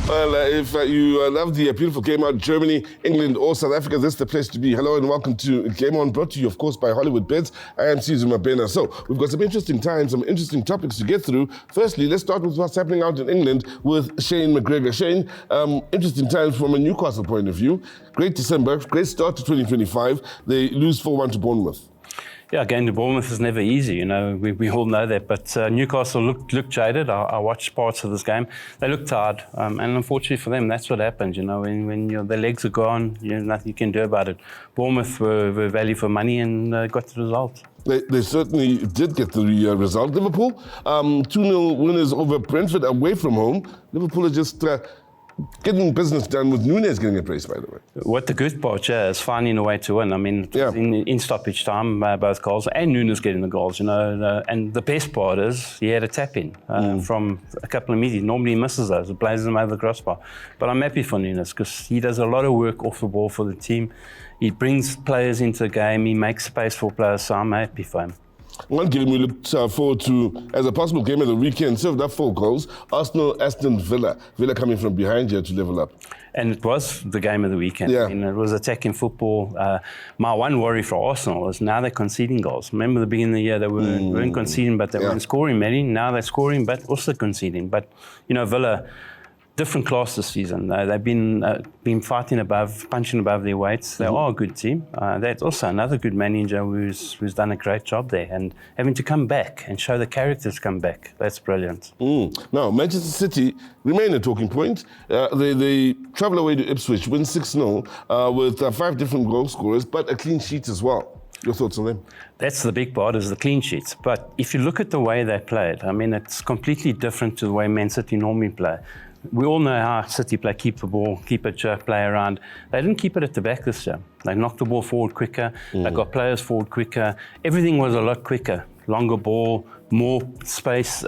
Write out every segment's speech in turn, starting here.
Well, if you love the beautiful game out, Germany, England, or South Africa, this is the place to be. Hello and welcome to Game On, brought to you, of course, by Hollywood Bets. I am Caesar Mabena. So, we've got some interesting times, some interesting topics to get through. Firstly, let's start with what's happening out in England with Shane McGregor. Shane, interesting times from a Newcastle point of view. Great December, great start to 2025. They lose 4-1 to Bournemouth. Yeah, going to Bournemouth is never easy, you know, we all know that, but Newcastle looked jaded. I watched parts of this game. They looked tired, and unfortunately for them, that's what happens, you know, when their legs are gone, nothing you can do about it. Bournemouth were value for money and got the result. They certainly did get the result. Liverpool, 2-0 winners over Brentford away from home. Liverpool are just getting business done with Núñez getting a brace, by the way. What the good part is finding a way to win. I mean, in stoppage time, both goals, and Núñez getting the goals, you know. And the best part is he had a tap in from a couple of meters. Normally he misses those, it plays them over the crossbar. But I'm happy for Núñez because he does a lot of work off the ball for the team. He brings players into the game, he makes space for players, so I'm happy for him. One game we looked forward to as a possible game of the weekend served up 4 goals. Arsenal, Aston Villa. Villa coming from behind here to level up. And it was the game of the weekend. Yeah. I mean, it was attacking football. My one worry for Arsenal is now they're conceding goals. Remember the beginning of the year they weren't conceding, but they weren't scoring many. Now they're scoring, but also conceding. But, you know, Villa, different class this season. They've been fighting above, punching above their weights. They are a good team. That's also another good manager who's done a great job there. And having to come back and show the characters come back, that's brilliant. Now, Manchester City remain a talking point. They travel away to Ipswich, win 6-0 with 5 different goal scorers, but a clean sheet as well. Your thoughts on them? That's the big part, is the clean sheets. But if you look at the way they played, I mean, it's completely different to the way Man City normally play. We all know how City play, keep the ball, keep it, play around. They didn't keep it at the back this year. They knocked the ball forward quicker. They got players forward quicker. Everything was a lot quicker. Longer ball, more space,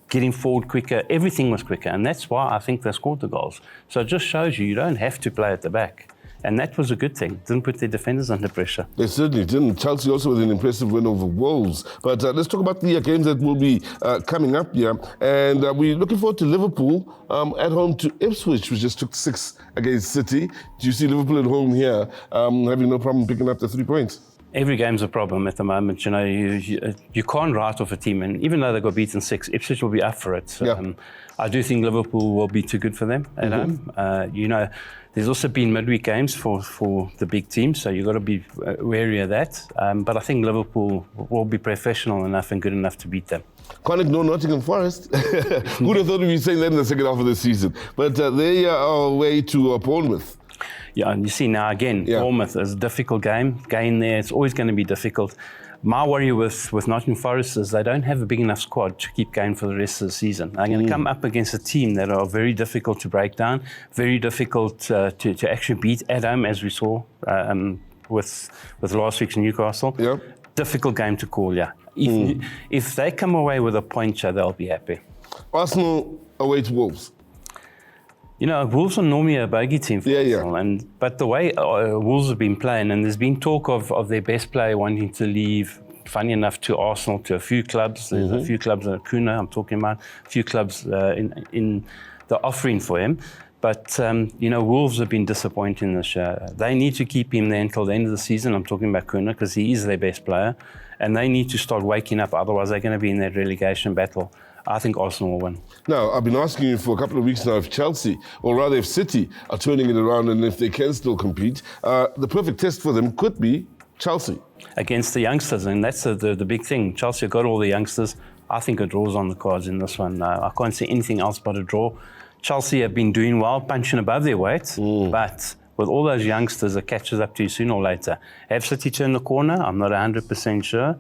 getting forward quicker. Everything was quicker. And that's why I think they scored the goals. So it just shows you don't have to play at the back. And that was a good thing. Didn't put their defenders under pressure. They certainly didn't. Chelsea also with an impressive win over Wolves. But let's talk about the games that will be coming up here. And we're looking forward to Liverpool at home to Ipswich, which just took 6 against City. Do you see Liverpool at home here having no problem picking up the 3 points? Every game's a problem at the moment. You know, you can't write off a team, and even though they got beaten 6, Ipswich will be up for it. I do think Liverpool will be too good for them at home. You know, there's also been midweek games for the big teams, so you've got to be wary of that. But I think Liverpool will be professional enough and good enough to beat them. Can't ignore Nottingham Forest. Who'd have thought we'd be saying that in the second half of the season? But they are away to Bournemouth. Yeah, and you see now again, Bournemouth is a difficult game. Getting there, it's always going to be difficult. My worry with Nottingham Forest is they don't have a big enough squad to keep going for the rest of the season. They're going to come up against a team that are very difficult to break down, very difficult to actually beat at home, as we saw with last week's Newcastle. Yeah. Difficult game to call, yeah. If they come away with a point, they'll be happy. Arsenal away to Wolves. You know, Wolves are normally a bogey team for Arsenal, but the way Wolves have been playing, and there's been talk of their best player wanting to leave, funny enough, to Arsenal, to a few clubs. There's a few clubs, Kuna I'm talking about, a few clubs in the offering for him. But, you know, Wolves have been disappointing this year. They need to keep him there until the end of the season. I'm talking about Kuna because he is their best player. And they need to start waking up, otherwise they're going to be in that relegation battle. I think Arsenal will win. Now, I've been asking you for a couple of weeks now if Chelsea, or rather if City, are turning it around and if they can still compete. The perfect test for them could be Chelsea. Against the youngsters, and that's the big thing. Chelsea have got all the youngsters. I think a draw's on the cards in this one. I can't see anything else but a draw. Chelsea have been doing well, punching above their weight, but with all those youngsters, it catches up to you sooner or later. Have City turned the corner? I'm not 100% sure.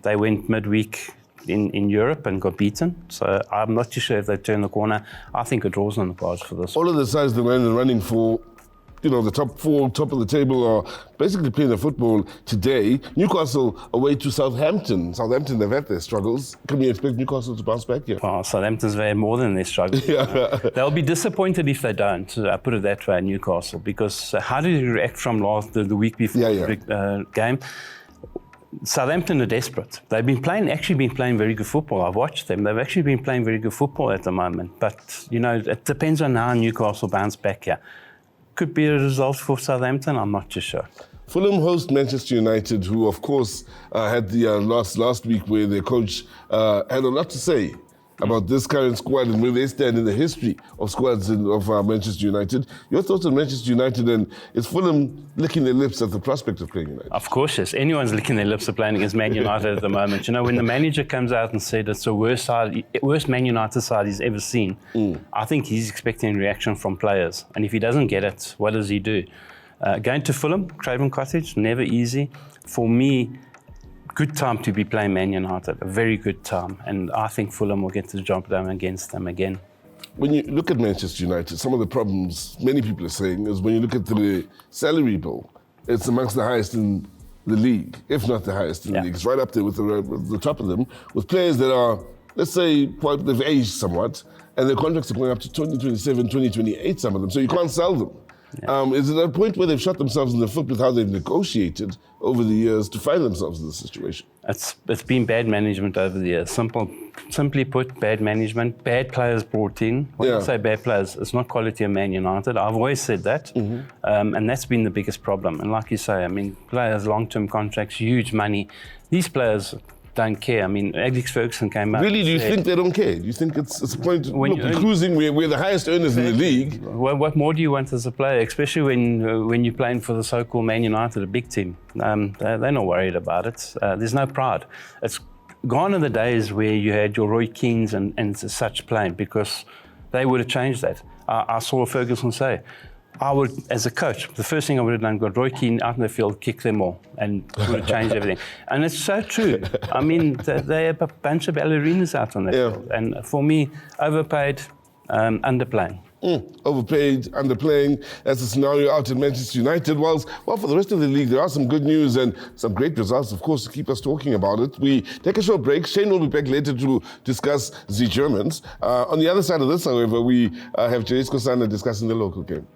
They went midweek in Europe and got beaten. So I'm not too sure if they turn the corner. I think a draw's on the cards for this. All of the sides that were in the running for, you know, the top 4, top of the table are basically playing their football today. Newcastle away to Southampton. Southampton, they've had their struggles. Can we expect Newcastle to bounce back here? Well, Southampton's had more than their struggles. They'll be disappointed if they don't. I put it that way, Newcastle, because how did you react from the week before the game? Southampton are desperate. They've been actually been playing very good football. I've watched them. They've actually been playing very good football at the moment. But, it depends on how Newcastle bounce back here. Could be a result for Southampton, I'm not too sure. Fulham host Manchester United, who, of course, had the last week where their coach had a lot to say about this current squad and where they stand in the history of squads of Manchester United. Your thoughts on Manchester United, and is Fulham licking their lips at the prospect of playing United? Of course, yes. Anyone's licking their lips at playing against Man United at the moment. When the manager comes out and said it's the worst Man United side he's ever seen, I think he's expecting a reaction from players. And if he doesn't get it, what does he do? Going to Fulham, Craven Cottage, never easy. For me, good time to be playing Man United, a very good time. And I think Fulham will get the job done against them again. When you look at Manchester United, some of the problems many people are saying is when you look at the salary bill, it's amongst the highest in the league, if not the highest in the league. It's right up there with the top of them, with players that are, let's say, they've aged somewhat, and their contracts are going up to 2027, 2028, some of them, so you can't sell them. Yeah. Is it a point where they've shot themselves in the foot with how they've negotiated over the years to find themselves in this situation? It's been bad management over the years. Simply put, bad management, bad players brought in. When I say bad players, it's not quality of Man United. I've always said that. And that's been the biggest problem. And like you say, players, long-term contracts, huge money. These players don't care. Alex Ferguson came out. Really, do you think they don't care? Do you think it's a point of cruising? We're the highest earners in the league. What more do you want as a player, especially when you're playing for the so-called Man United, a big team? They're not worried about it. There's no pride. It's gone are the days where you had your Roy Keanes and such playing, because they would have changed that. I saw Ferguson say, I would, as a coach, the first thing I would have done, got Roy Keane out in the field, kick them all, and would have changed everything. And it's so true. They're a bunch of ballerinas out on that field. And for me, overpaid, underplaying. Overpaid, underplaying. That's the scenario out in Manchester United. Well, for the rest of the league, there are some good news and some great results, of course, to keep us talking about it. We take a short break. Shane will be back later to discuss the Germans. On the other side of this, however, we have Jayesko Sana discussing the local game.